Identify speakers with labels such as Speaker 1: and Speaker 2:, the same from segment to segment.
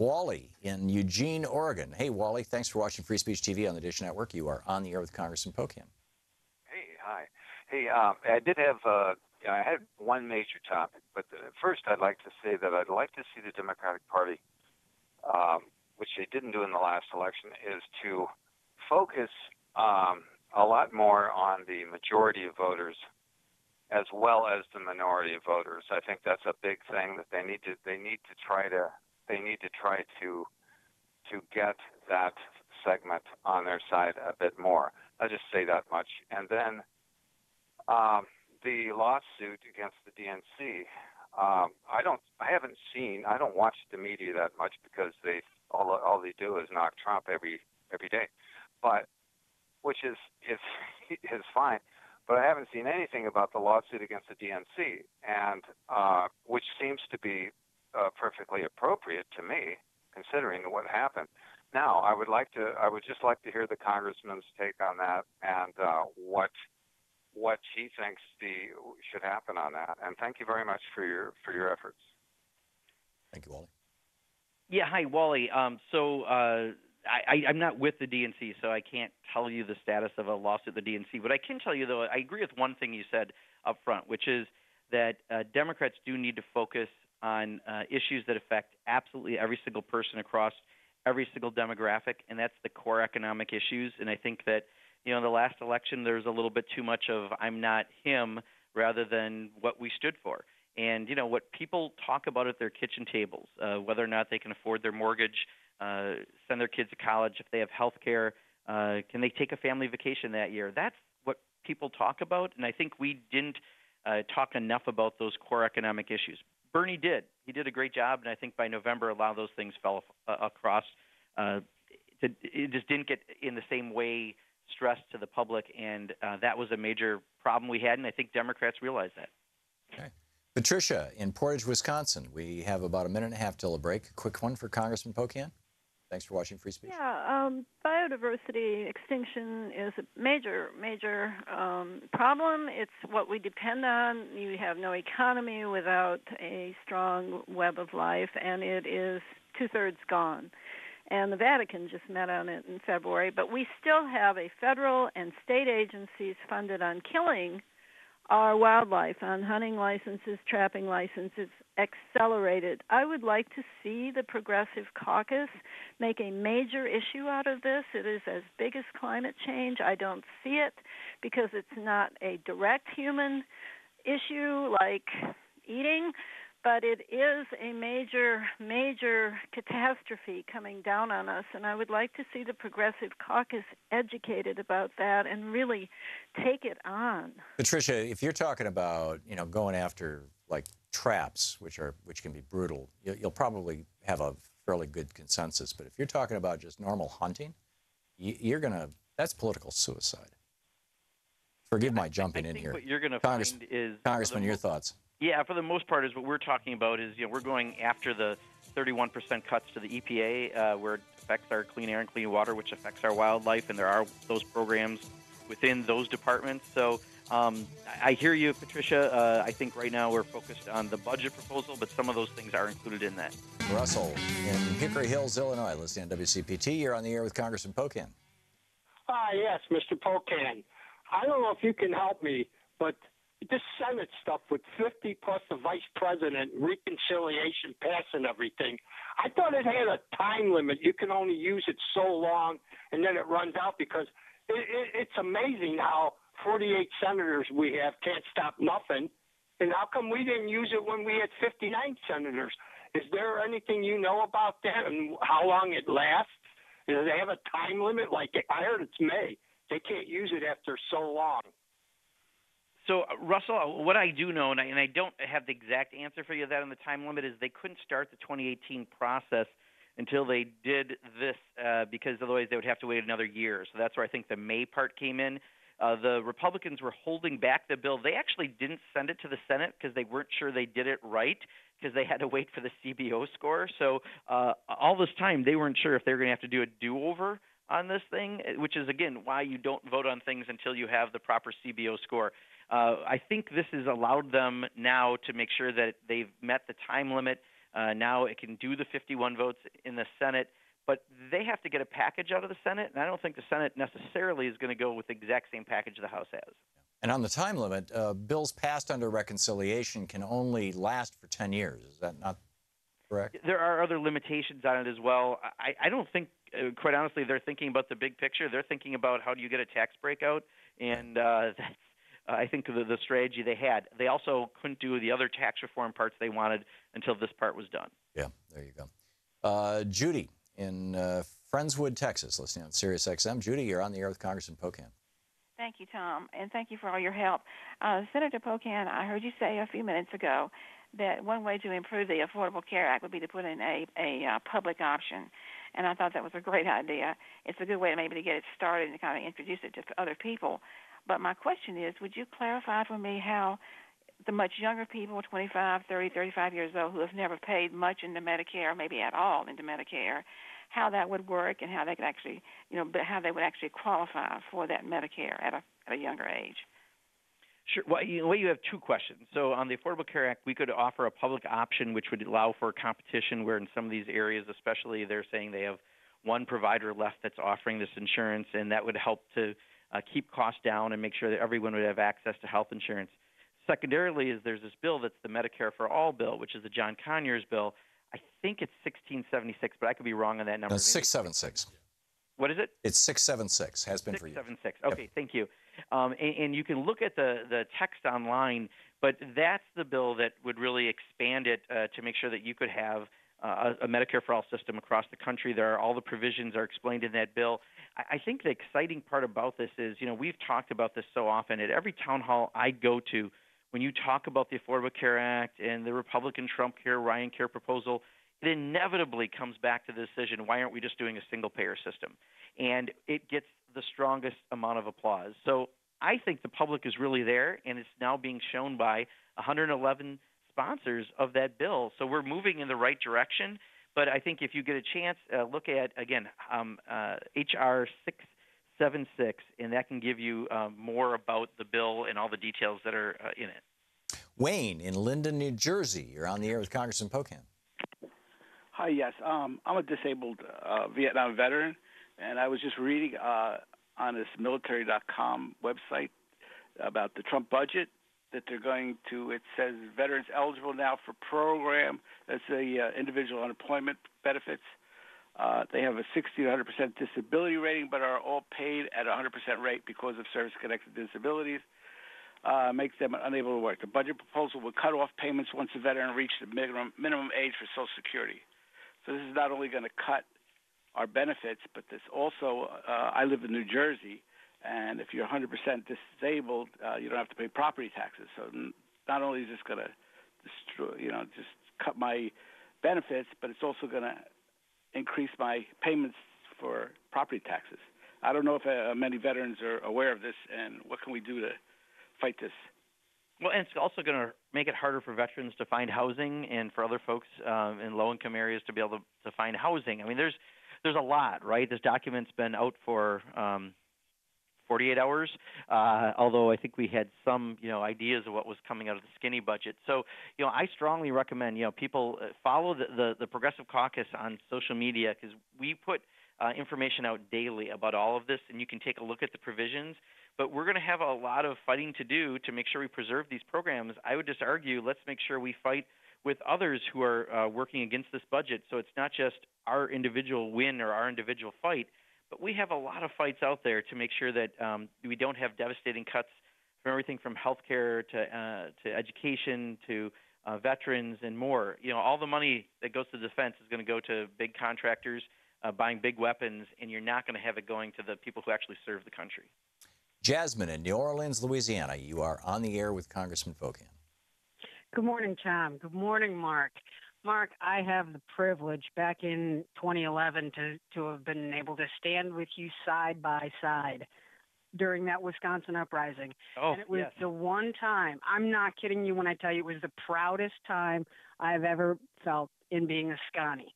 Speaker 1: Wally in Eugene, Oregon. Hey, Wally, thanks for watching Free Speech TV on the Dish Network. You are on the air with Congressman Pocan.
Speaker 2: Hey, hi. Hey, I did have, I had one major topic, but first I'd like to say that I'd like to see the Democratic Party, which they didn't do in the last election, is to focus a lot more on the majority of voters as well as the minority of voters. I think that's a big thing that they need to try to get that segment on their side a bit more. I'll just say that much. And then the lawsuit against the DNC. I don't watch the media that much because all they do is knock Trump every day, but which is fine. But I haven't seen anything about the lawsuit against the DNC, and which seems to be perfectly appropriate to me, considering what happened. Now, I would just like to hear the congressman's take on that and what he thinks should happen on that. And thank you very much for your efforts.
Speaker 1: Thank you, Wally.
Speaker 3: Yeah, hi, Wally. I'm not with the DNC, so I can't tell you the status of a lawsuit at the DNC. What I can tell you, though, I agree with one thing you said up front, which is that Democrats do need to focus on issues that affect absolutely every single person across every single demographic, and that's the core economic issues. And I think that, in the last election, there's a little bit too much of I'm not him rather than what we stood for. And, what people talk about at their kitchen tables, whether or not they can afford their mortgage, send their kids to college, if they have health care, can they take a family vacation that year? That's what people talk about, and I think we didn't talk enough about those core economic issues. Bernie did. He did a great job, and I think by November a lot of those things fell across. It just didn't get in the same way stressed to the public, and that was a major problem we had, and I think Democrats realized that.
Speaker 1: Okay. Patricia in Portage, Wisconsin. We have about a minute and a half till a break. A quick one for Congressman Pocan. Thanks for watching Free Speech.
Speaker 4: Yeah, biodiversity extinction is a major problem. It's what we depend on. You have no economy without a strong web of life, and it is two-thirds gone. And the Vatican just met on it in February, but we still have a federal and state agencies funded on killing our wildlife, on hunting licenses, trapping licenses, accelerated. I would like to see the Progressive Caucus make a major issue out of this. It is as big as climate change. I don't see it because it's not a direct human issue like eating, but it is a major catastrophe coming down on us, and I would like to see the Progressive Caucus educated about that and really take it on.
Speaker 1: Patricia, if you're talking about, going after like traps, which can be brutal, you'll probably have a fairly good consensus. But if you're talking about just normal hunting, that's political suicide. Forgive my jumping in here.
Speaker 3: What you're going to find is
Speaker 1: Congressman, your thoughts.
Speaker 3: Yeah, for the most part, is what we're talking about is we're going after the 31% cuts to the EPA, where it affects our clean air and clean water, which affects our wildlife, and there are those programs within those departments. So I hear you, Patricia. I think right now we're focused on the budget proposal, but some of those things are included in that.
Speaker 1: Russell in Hickory Hills, Illinois, listening on WCPT. You're on the air with Congressman Pocan.
Speaker 5: Yes, Mr. Pocan. I don't know if you can help me, but this Senate stuff with 50 plus the vice president, reconciliation, passing everything, I thought it had a time limit. You can only use it so long, and then it runs out because it's amazing how 48 senators we have can't stop nothing. And how come we didn't use it when we had 59 senators? Is there anything you know about that and how long it lasts? Do they have a time limit? Like I heard it's May. They can't use it after so long.
Speaker 3: So, Russell, what I do know, and I don't have the exact answer for you that on the time limit, is they couldn't start the 2018 process until they did this because otherwise they would have to wait another year. So that's where I think the May part came in. The Republicans were holding back the bill. They actually didn't send it to the Senate because they weren't sure they did it right because they had to wait for the CBO score. So all this time they weren't sure if they were going to have to do a do-over on this thing, which is, again, why you don't vote on things until you have the proper CBO score. I think this has allowed them now to make sure that they've met the time limit. Now it can do the 51 votes in the Senate, but they have to get a package out of the Senate, and I don't think the Senate necessarily is going to go with the exact same package the House has.
Speaker 1: And on the time limit, bills passed under reconciliation can only last for 10 years. Is that not correct?
Speaker 3: There are other limitations on it as well. I don't think, quite honestly, they're thinking about the big picture. They're thinking about how do you get a tax breakout, and that's, I think, the strategy they had. They also couldn't do the other tax reform parts they wanted until this part was done.
Speaker 1: Yeah, there you go. Judy in Friendswood, Texas, listening on Sirius XM. Judy, you're on the air with Congressman Pocan.
Speaker 6: Thank you, Tom, and thank you for all your help. Senator Pocan, I heard you say a few minutes ago that one way to improve the Affordable Care Act would be to put in a public option, and I thought that was a great idea. It's a good way maybe to get it started and kind of introduce it to other people. But my question is, would you clarify for me how the much younger people, 25, 30, 35 years old, who have never paid much into Medicare, maybe at all into Medicare, how that would work and how they could actually, how they would actually qualify for that Medicare at a younger age?
Speaker 3: Sure. Well, you have two questions. So on the Affordable Care Act, we could offer a public option which would allow for competition where in some of these areas, especially they're saying they have one provider left that's offering this insurance, and that would help to keep costs down and make sure that everyone would have access to health insurance. Secondarily, there's this bill that's the Medicare for All bill, which is the John Conyers bill. I think it's 1676, but I could be wrong on that number.
Speaker 1: No, 676.
Speaker 3: What is it?
Speaker 1: It's 676. Has been for years.
Speaker 3: 676. Okay, yep. Thank you. And you can look at the text online, but that's the bill that would really expand it to make sure that you could have a Medicare for All system across the country. All the provisions are explained in that bill. I think the exciting part about this is, we've talked about this so often at every town hall I go to. When you talk about the Affordable Care Act and the Republican Trump Care, Ryan Care proposal, it inevitably comes back to the decision, why aren't we just doing a single-payer system? And it gets the strongest amount of applause. So I think the public is really there, and it's now being shown by 111 sponsors of that bill. So we're moving in the right direction. But I think if you get a chance, look at, again, H.R. 676, and that can give you more about the bill and all the details that are in it.
Speaker 1: Wayne in Linden, New Jersey. You're on the air with Congressman Pocan.
Speaker 7: Hi, yes. I'm a disabled Vietnam veteran, and I was just reading on this military.com website about the Trump budget that they're going to, it says veterans eligible now for program, that's the individual unemployment benefits. They have a 60 to 100% disability rating, but are all paid at 100% rate because of service-connected disabilities. Makes them unable to work. The budget proposal would cut off payments once a veteran reached the minimum age for Social Security. So this is not only going to cut our benefits, but this also, I live in New Jersey, and if you're 100% disabled, you don't have to pay property taxes. So not only is this going to destroy, just cut my benefits, but it's also going to increase my payments for property taxes. I don't know if many veterans are aware of this, and what can we do to fight this?
Speaker 3: Well, and it's also going to make it harder for veterans to find housing and for other folks in low-income areas to be able to find housing. I mean, there's a lot, right? This document's been out for 48 hours, although I think we had some, ideas of what was coming out of the skinny budget. So, I strongly recommend, people follow the Progressive Caucus on social media because we put information out daily about all of this, and you can take a look at the provisions. But we're going to have a lot of fighting to do to make sure we preserve these programs. I would just argue let's make sure we fight with others who are working against this budget. So it's not just our individual win or our individual fight, but we have a lot of fights out there to make sure that we don't have devastating cuts from everything from healthcare to education to veterans and more. All the money that goes to defense is going to go to big contractors buying big weapons, and you're not going to have it going to the people who actually serve the country.
Speaker 1: Jasmine in New Orleans, Louisiana. You are on the air with Congressman Pocan.
Speaker 8: Good morning, Tom. Good morning, Mark. Mark, I have the privilege back in 2011 to have been able to stand with you side by side during that Wisconsin uprising.
Speaker 3: Oh,
Speaker 8: and it was
Speaker 3: yes.
Speaker 8: the one time, I'm not kidding you when I tell you it was the proudest time I've ever felt in being a Scotty.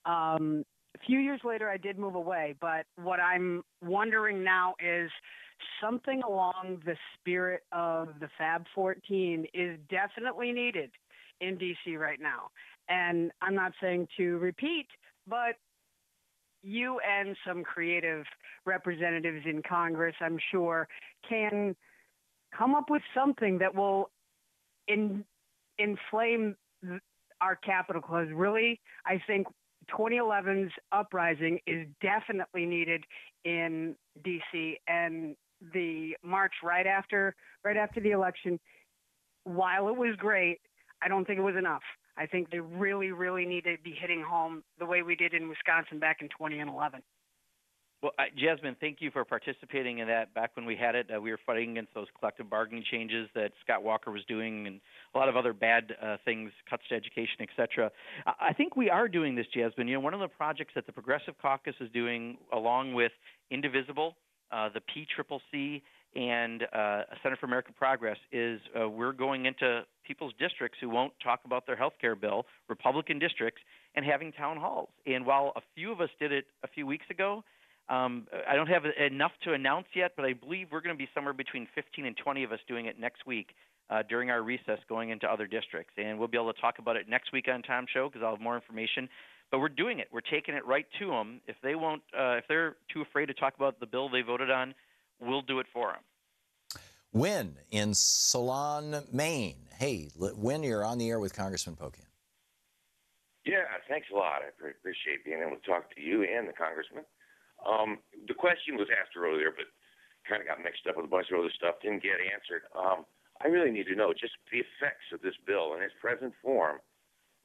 Speaker 8: A few years later, I did move away, but what I'm wondering now is something along the spirit of the Fab 14 is definitely needed in D.C. right now. And I'm not saying to repeat, but you and some creative representatives in Congress, I'm sure, can come up with something that will inflame our capital. Because really, I think 2011's uprising is definitely needed in D.C. and the march right after the election. While it was great, I don't think it was enough. I think they really, really need to be hitting home the way we did in Wisconsin back in 2011.
Speaker 3: Well, Jasmine, thank you for participating in that. Back when we had it, we were fighting against those collective bargaining changes that Scott Walker was doing and a lot of other bad things, cuts to education, et cetera. I think we are doing this, Jasmine. You know, one of the projects that the Progressive Caucus is doing, along with Indivisible, the PCCC, and Center for American Progress, is we're going into people's districts who won't talk about their health care bill, Republican districts, and having town halls. And while a few of us did it a few weeks ago, I don't have enough to announce yet, but I believe we're going to be somewhere between 15 and 20 of us doing it next week during our recess going into other districts. And we'll be able to talk about it next week on Tom's show because I'll have more information. But we're doing it. We're taking it right to them. If they won't, if they're too afraid to talk about the bill they voted on, we'll do it for them.
Speaker 1: Win in Salon, Maine. Hey, Win, you're on the air with Congressman Pocan.
Speaker 9: Yeah, thanks a lot. I appreciate being able to talk to you and the congressman. The question was asked earlier, but kind of got mixed up with a bunch of other stuff, didn't get answered. I really need to know just the effects of this bill in its present form,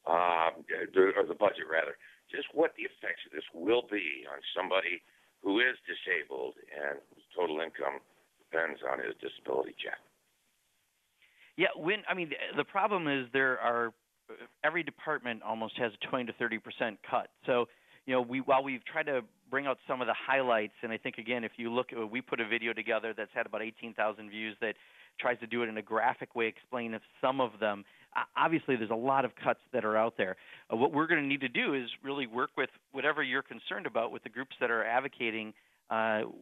Speaker 9: or the budget rather, just what the effects of this will be on somebody who is disabled and whose total income depends on his disability check.
Speaker 3: Yeah, the problem is every department almost has a 20 to 30% cut. So, you know, while we've tried to bring out some of the highlights, and I think, again, if you look, we put a video together that's had about 18,000 views that tries to do it in a graphic way, explain some of them. Obviously, there's a lot of cuts that are out there. What we're going to need to do is really work with whatever you're concerned about with the groups that are advocating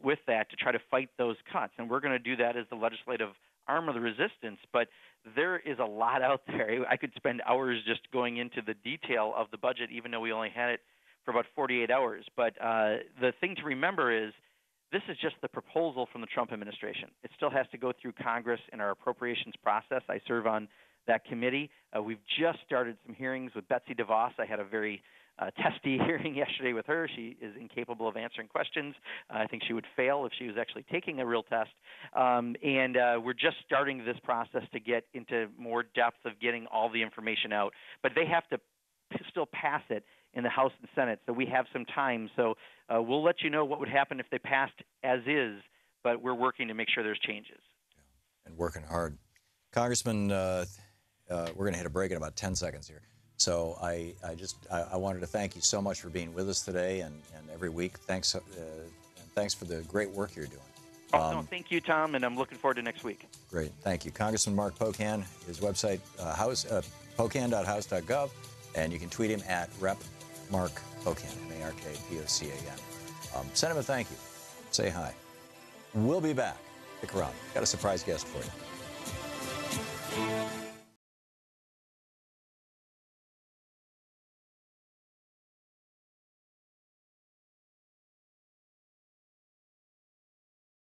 Speaker 3: with that to try to fight those cuts. And we're going to do that as the legislative arm of the resistance. But there is a lot out there. I could spend hours just going into the detail of the budget, even though we only had it for about 48 hours. But the thing to remember is this is just the proposal from the Trump administration. It still has to go through Congress in our appropriations process. I serve on that committee. We've just started some hearings with Betsy DeVos. I had a very testy hearing yesterday with her. She is incapable of answering questions. I think she would fail if she was actually taking a real test. And we're just starting this process to get into more depth of getting all the information out. But they have to still pass it in the House and Senate, so we have some time. So we'll let you know what would happen if they passed as is, but we're working to make sure there's changes.
Speaker 1: Yeah, and working hard. Congressman, we're going to hit a break in about 10 seconds here. So I wanted to thank you so much for being with us today and every week. Thanks, and thanks for the great work you're doing.
Speaker 3: No, thank you, Tom, and I'm looking forward to next week.
Speaker 1: Great, thank you. Congressman Mark Pocan, his website, pocan.house.gov, and you can tweet him at Rep. Mark Pocan, MarkPocan. Send him a thank you. Say hi. We'll be back. Stick around. Got a surprise guest for you.